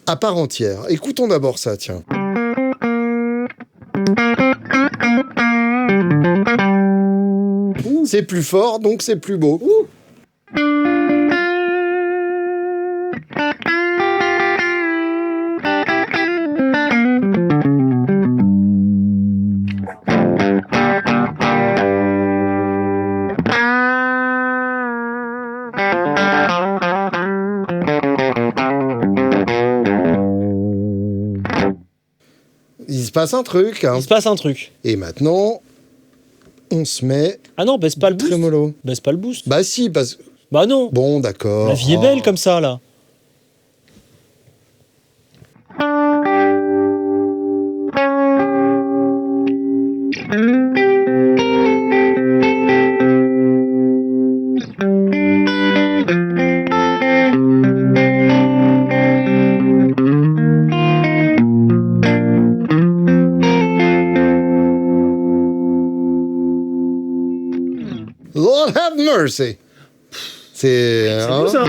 à part entière. Écoutons d'abord ça, tiens. C'est plus fort, donc c'est plus beau. Il se passe un truc. Hein. Il se passe un truc. Et maintenant, on se met Ah non, baisse pas le boost. trémolo. Baisse pas le boost. Bah si, parce que... Bah non. Bon, d'accord. La vie est belle comme ça, là. Lord have mercy. C'est... hein, beau, ça.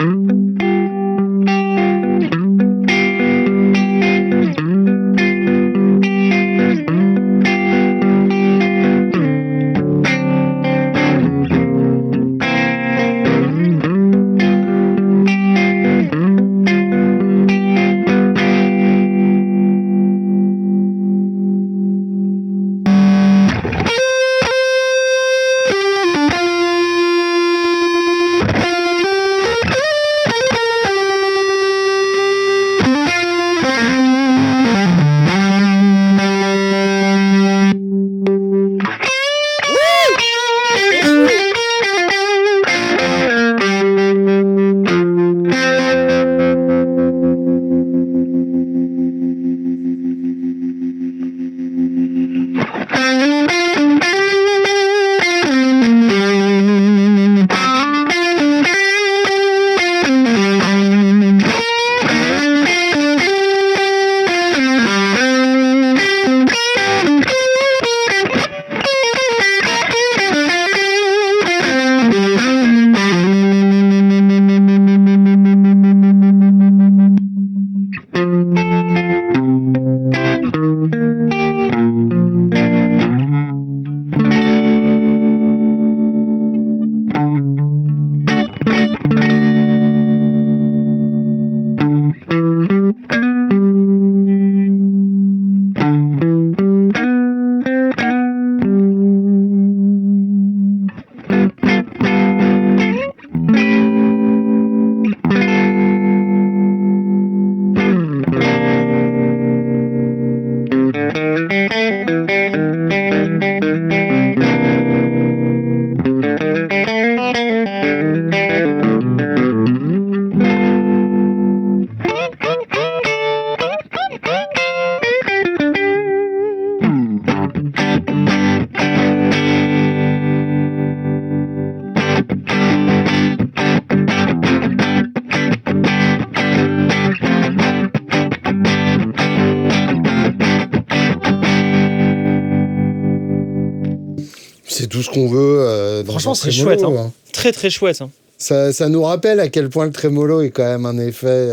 C'est tout ce qu'on veut. Franchement, c'est chouette. Hein. Très, très chouette. Hein. Ça nous rappelle à quel point le trémolo est quand même un effet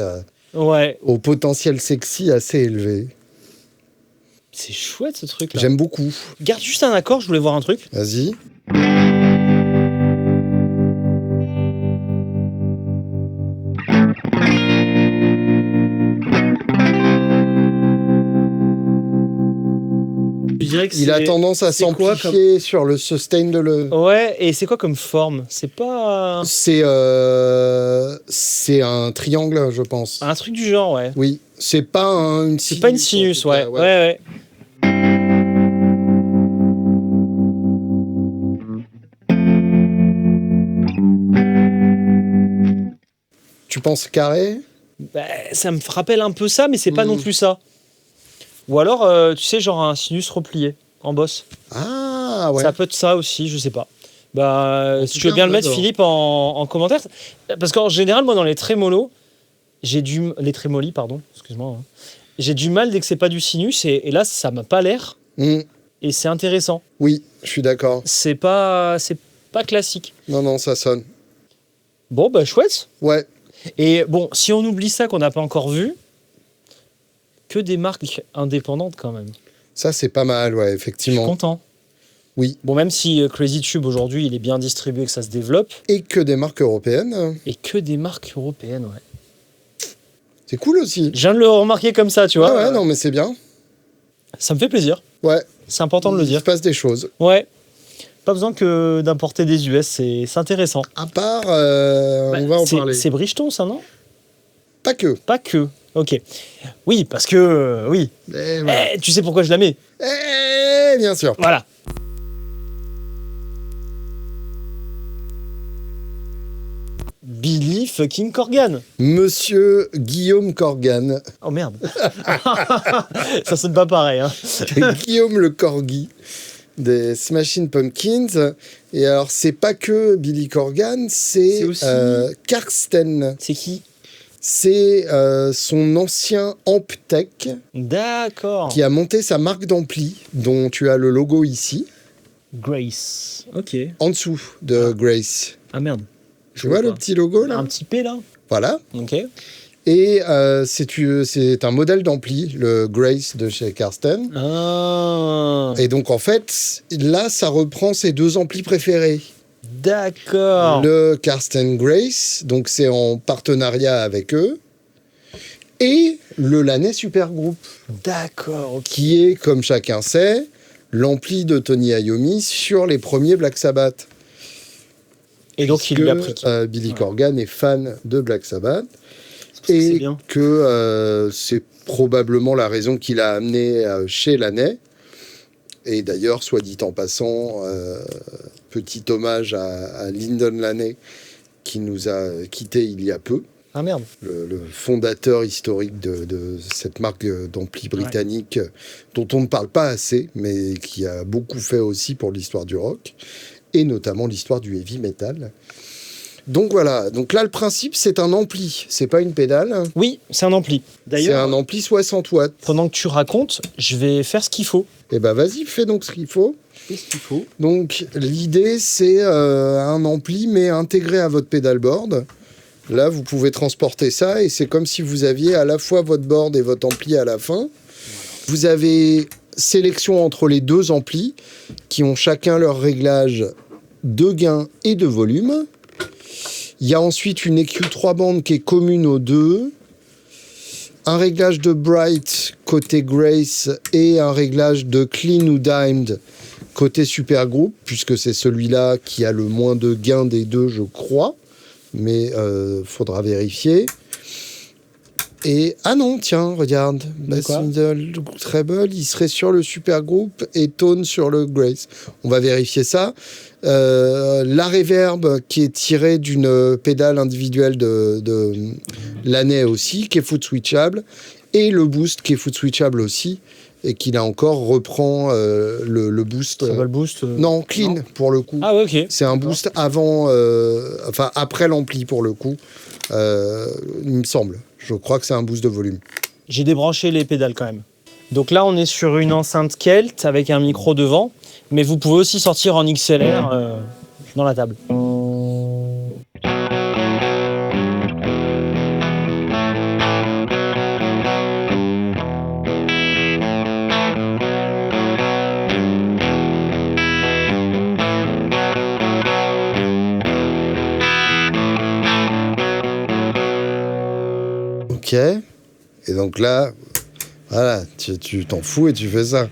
au potentiel sexy assez élevé. C'est chouette ce truc-là. J'aime beaucoup. Garde juste un accord, je voulais voir un truc. Vas-y. Il a tendance à s'amplifier sur le sustain de le. Ouais, et c'est quoi comme forme? C'est pas. C'est un triangle, je pense. Un truc du genre, ouais. Oui, c'est pas une sinus. C'est pas une sinus, ouais. Ouais. Tu penses carré? Bah, ça me rappelle un peu ça, mais c'est pas non plus ça. Ou alors, tu sais, genre un sinus replié en bosse. Ah, ouais. Ça peut être ça aussi, je sais pas. Bah, si tu veux bien le mettre, Philippe, en commentaire. Parce qu'en général, moi, dans les trémolos, les trémolis, pardon, excuse-moi. Hein, j'ai du mal dès que c'est pas du sinus, et là, ça m'a pas l'air. Et c'est intéressant. Oui, je suis d'accord. C'est pas classique. Non, ça sonne. Bon, bah, chouette. Ouais. Et bon, si on oublie ça qu'on n'a pas encore vu, que des marques indépendantes quand même. Ça, c'est pas mal, ouais, effectivement. Je suis content. Oui. Bon, même si Crazy Tube, aujourd'hui, il est bien distribué, que ça se développe. Et que des marques européennes. Et que des marques européennes, ouais. C'est cool aussi. Je viens de le remarquer comme ça, tu vois. Ouais, non, mais c'est bien. Ça me fait plaisir. Ouais. C'est important de le dire. Il se passe des choses. Ouais. Pas besoin que d'importer des US, c'est intéressant. À part, on va en parler. C'est Bridgestone, ça, non? Pas que. Pas que. Ok. Oui, parce que... oui. Voilà. Tu sais pourquoi je la mets? Bien sûr. Voilà. Billy fucking Corgan. Monsieur Guillaume Corgan. Oh merde. Ça sonne pas pareil. Hein. Guillaume le Corgi des Smashing Pumpkins. Et alors, c'est pas que Billy Corgan, c'est aussi... Karsten. C'est qui? C'est son ancien Amptech. D'accord. Qui a monté sa marque d'ampli, dont tu as le logo ici. Un Ok. En dessous de Grace. Ah merde. Tu vois le petit logo là? Un petit P là. Voilà. Ok. Et c'est un modèle d'ampli, le Grace de chez Karsten. Ah. Et donc en fait, là, ça reprend ses deux amplis préférés. D'accord. Le Karsten Grace, donc c'est en partenariat avec eux. Et le Laney Supergroup. D'accord, ok. Qui est, comme chacun sait, l'ampli de Tony Iommi sur les premiers Black Sabbath. Et donc il lui a pris. Billy Corgan est fan de Black Sabbath. Et que c'est probablement la raison qui l'a amené chez Laney. Et d'ailleurs, soit dit en passant, petit hommage à Lyndon Laney, qui nous a quittés il y a peu. Ah merde. Le fondateur historique de cette marque d'ampli britannique, dont on ne parle pas assez, mais qui a beaucoup fait aussi pour l'histoire du rock, et notamment l'histoire du heavy metal. Donc voilà, donc là le principe c'est un ampli, c'est pas une pédale. Oui, c'est un ampli. D'ailleurs, c'est un ampli 60 watts. Pendant que tu racontes, je vais faire ce qu'il faut. Eh ben vas-y, fais donc ce qu'il faut. Fais ce qu'il faut. Donc l'idée c'est un ampli mais intégré à votre pédalboard. Là vous pouvez transporter ça et c'est comme si vous aviez à la fois votre board et votre ampli à la fin. Vous avez sélection entre les deux amplis qui ont chacun leur réglage de gain et de volume. Il y a ensuite une EQ 3 bandes qui est commune aux deux, un réglage de Bright côté Grace et un réglage de Clean ou Dimed côté Supergroup, puisque c'est celui-là qui a le moins de gain des deux, je crois, mais faudra vérifier. Et ah non, tiens, regarde, Bass Middle Treble, il serait sur le Supergroup et Tone sur le Grace. On va vérifier ça. La reverb qui est tirée d'une pédale individuelle de Laney aussi, qui est foot switchable, et le boost qui est foot switchable aussi, et qu'il a encore reprend le boost. Ça va le boost Non, clean non. pour le coup. Ah ouais, ok. C'est un boost avant, enfin après l'ampli pour le coup. Il me semble. Je crois que c'est un boost de volume. J'ai débranché les pédales quand même. Donc là, on est sur une enceinte Kelt avec un micro devant, mais vous pouvez aussi sortir en XLR dans la table. Ok. Et donc là, voilà, tu t'en fous et tu fais ça.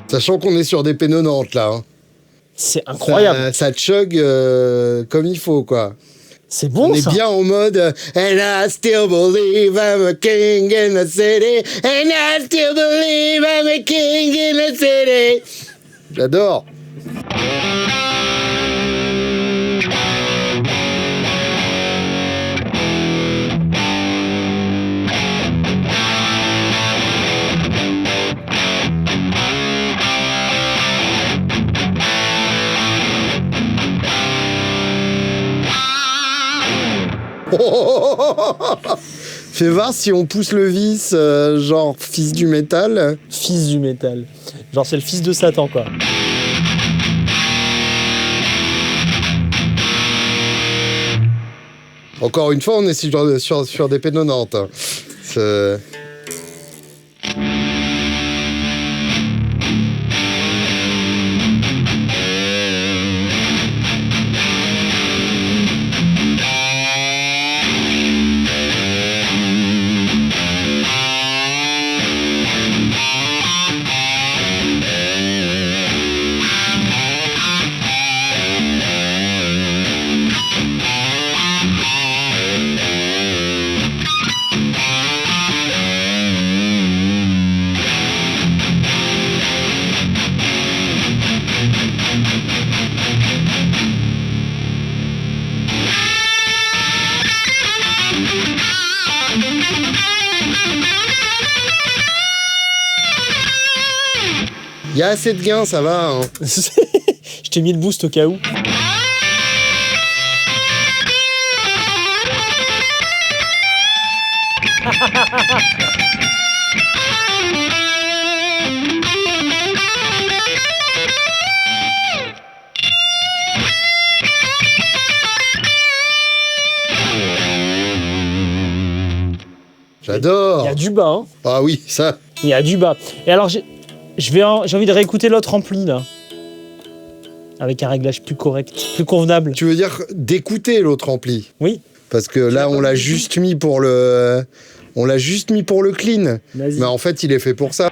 Sachant qu'on est sur des P90 là. Hein. C'est incroyable. Ça chug comme il faut, quoi. C'est bon, on est ça. bien en mode And I still believe I'm a king in the city. And I still believe I'm a king in the city. J'adore. Fais voir si on pousse le vis, genre fils du métal. Fils du métal. Genre, c'est le fils de Satan, quoi. Encore une fois, on est sur des P90. Hein. C'est... Il y a assez de gains, ça va. Hein. Je t'ai mis le boost au cas où. J'adore. Il y a du bas, hein. Ah oui, ça. Il y a du bas. Et alors, j'ai envie de réécouter l'autre ampli, là. Avec un réglage plus correct, plus convenable. Tu veux dire d'écouter l'autre ampli? Oui. Parce que là, on l'a juste mis pour le... On l'a juste mis pour le clean. Vas-y. Mais en fait, il est fait pour ça.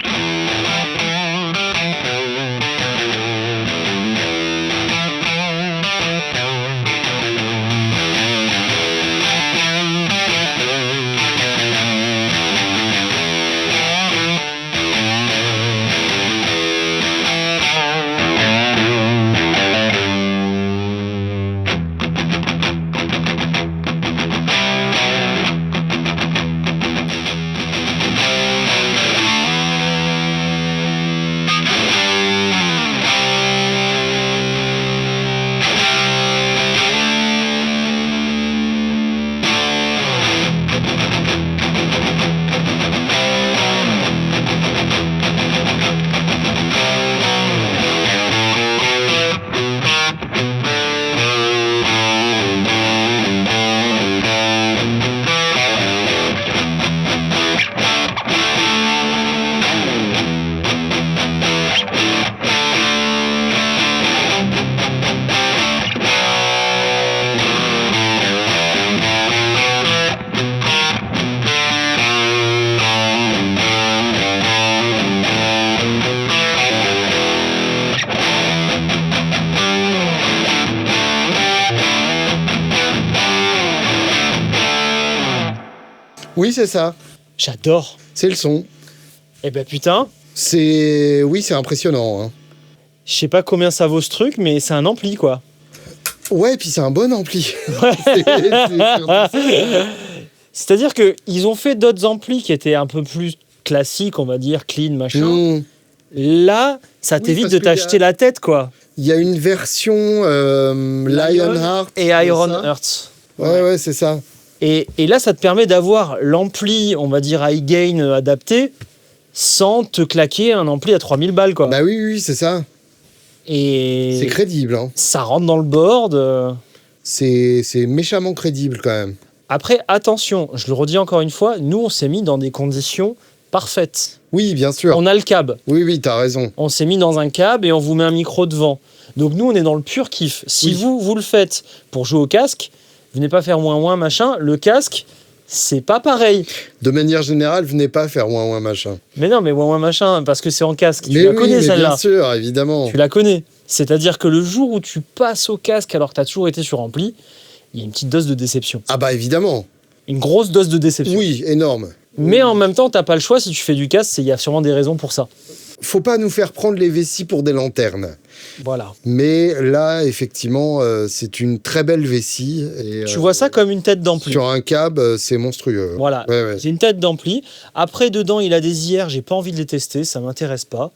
Oui, c'est ça. J'adore. C'est le son. Eh ben putain, Oui, c'est impressionnant. Hein. je sais pas combien ça vaut ce truc, mais c'est un ampli, quoi. Ouais, et puis c'est un bon ampli. C'est-à-dire qu'ils ont fait d'autres amplis qui étaient un peu plus classiques, on va dire, clean, machin. Mmh. Là, ça Oui, t'évite parce de qu'il y a- t'acheter la tête, quoi. Il y a une version Lionheart. Et c'est Iron ça Heart. Ouais, c'est ça. Et là, ça te permet d'avoir l'ampli, on va dire, high gain adapté, sans te claquer un ampli à 3000 balles, quoi. Bah oui, c'est ça. Et C'est crédible. Hein. ça rentre dans le board. C'est méchamment crédible quand même. Après, attention, je le redis encore une fois, nous, on s'est mis dans des conditions parfaites. Oui, bien sûr. On a le cab. Oui, t'as raison. On s'est mis dans un cab et on vous met un micro devant. Donc nous, on est dans le pur kiff. Si Oui. vous le faites pour jouer au casque, venez pas faire moins machin. Le casque, c'est pas pareil. De manière générale, venez pas faire ouin machin. Mais non, mais moins machin, parce que c'est en casque. Tu Mais la oui, connais mais celle-là. bien sûr, évidemment. Tu la connais. C'est-à-dire que le jour où tu passes au casque alors que tu as toujours été sur ampli, il y a une petite dose de déception. Ah bah évidemment. Une grosse dose de déception. Oui, énorme. Mais en même temps, t'as pas le choix. Si tu fais du casque, il y a sûrement des raisons pour ça. Faut pas nous faire prendre les vessies pour des lanternes. Voilà. Mais là, effectivement, c'est une très belle vessie. Et, Tu vois ça comme une tête d'ampli. sur un cab, c'est monstrueux. Voilà. Ouais. C'est une tête d'ampli. Après, dedans, il a des IR. J'ai pas envie de les tester. Ça m'intéresse pas.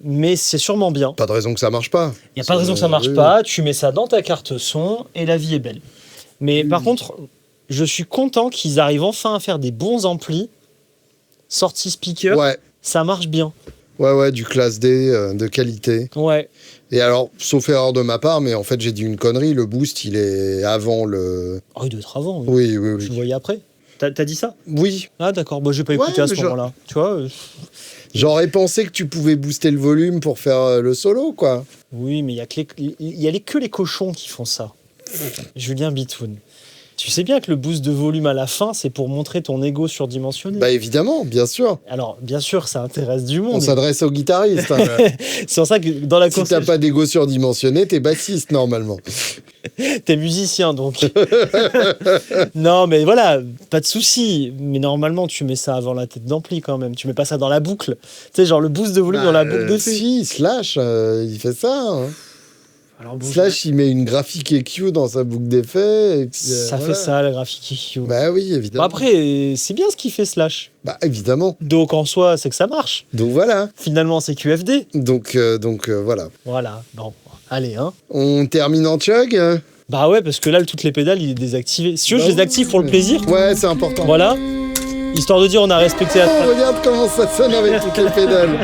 Mais c'est sûrement bien. Pas de raison que ça marche pas. Il n'y a pas de raison que ça marche oui. pas. Tu mets ça dans ta carte son et la vie est belle. Mais par contre, je suis content qu'ils arrivent enfin à faire des bons amplis. Sortie speaker, Ouais, ça marche bien. du classe D de qualité. Ouais. Et alors, sauf erreur de ma part, mais en fait, j'ai dit une connerie. Le boost, il est avant le. Oh, il doit être avant. Oui. Oui, Je le voyais après. T'as dit ça? Oui. Ah d'accord, moi j'ai pas Ouais, écouté à ce mais moment-là. Tu vois J'aurais pensé que tu pouvais booster le volume pour faire le solo, quoi. Oui, mais il y a que les cochons qui font ça. Julien Bitoun. Tu sais bien que le boost de volume à la fin, c'est pour montrer ton ego surdimensionné. Bah évidemment, bien sûr. Alors, bien sûr, ça intéresse du On monde. s'adresse aux guitaristes. Hein. C'est pour ça que dans la Si t'as conception, pas d'ego surdimensionné, t'es bassiste normalement. t'es musicien donc. Non, mais voilà, pas de souci. Mais normalement, tu mets ça avant la tête d'ampli quand même. Tu mets pas ça dans la boucle. Tu sais, genre le boost de volume dans la boucle d'effet. Si, Slash, il fait ça. Hein. Alors, bon, Slash, il met une graphique EQ dans sa boucle d'effet. Et puis, ça voilà. fait ça, la graphique EQ. Bah oui, Bon, évidemment. après, c'est bien ce qu'il fait Slash. Bah évidemment. Donc en soi, c'est que ça marche. Donc voilà. Finalement, c'est QFD. Donc voilà. Voilà, bon, allez, hein. On termine en chug. Bah ouais, parce que là, toutes les pédales, il est désactivé. Si tu veux, je les active pour le plaisir. Ouais, c'est important. Voilà. Histoire de dire, on a respecté la... Oh, regarde comment ça sonne avec toutes les pédales.